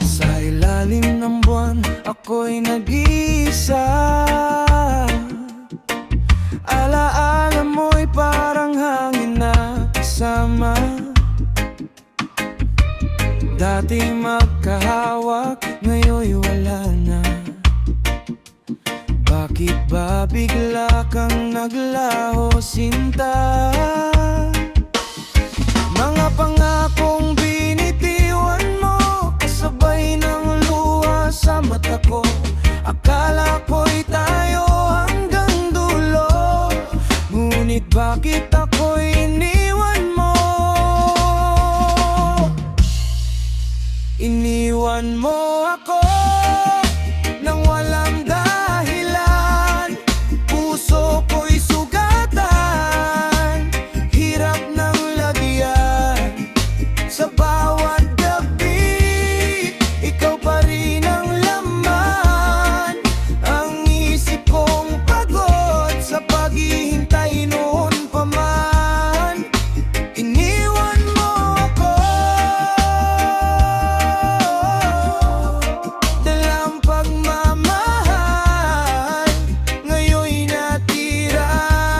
Sa ilalim ng buwan, ako'y nag-iisa. Alaala mo'y parang hangin na kasama. Dati magkahawak, ngayon'y wala na. Bakit ba bigla kang naglaho, sinta? Mga pangakong binitiwan mo, kasabay ng luha sa mata ko. Akala ko'y tayo hanggang dulo, ngunit bakit ako'y iniwan mo? Iniwan mo ako nang walang dahilan. Puso ko'y sugatan, hirap ng lagyan. Sa bawat gabi, ikaw pa rin ang laman. Ang isip kong pagod sa paghihintay noon pa man. Iniwan mo ako, dalang pagmamahal. Ngayon'y natira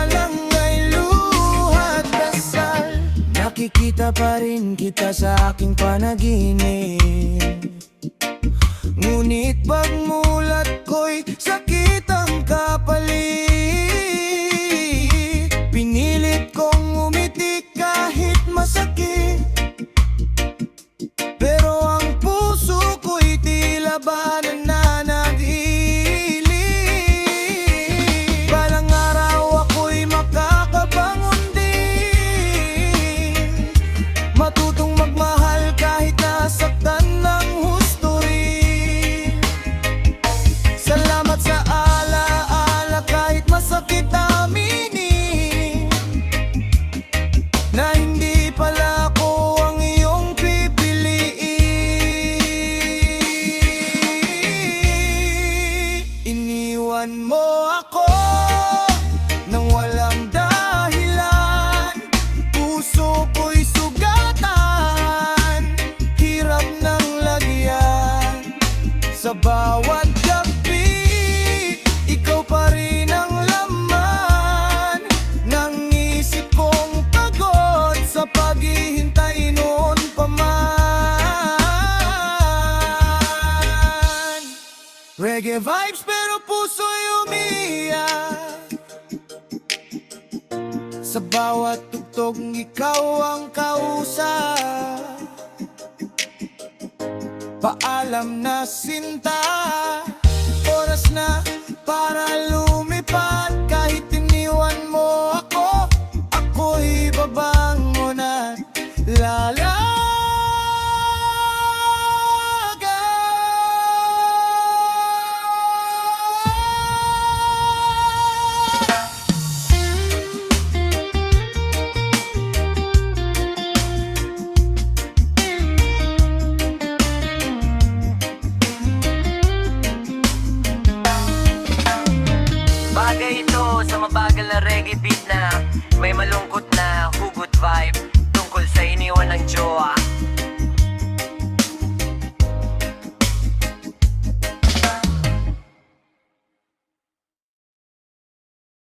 lang ay luha at dasal. Nakikita pa rin kita sa aking panaginip, ngunit pagmulat ko'y sakit ang kapalit. Pinilit kong umiti kahit masakit, pero ang puso ko'y tila ba nananatili. Balang araw ako'y makakabangon din, matutong magmahal kahit nasaktan ng husto rin. Salamat sa alaala kahit masakit aminin, na hindi pala ako ang iyong pipiliin. Iniwan mo ako nang walang dahilan. Puso ko'y sugatan, hirap ng lagyan. Sa bawat gabi, ikaw pa rin ang laman. Nang isip kong pagod sa paghihintay noon pa man. Reggae vibes pero puso'y umiiyak. Sa bawat tugtog ikaw ang kausap. Paalam na sinta, oras na para lumipat. Kahit iniwan mo ako, ako'y babangon at lalagan. Bagay ito sa mabagal na reggae beat na may malungkot na hugot vibe tungkol sa iniwan ng jowa.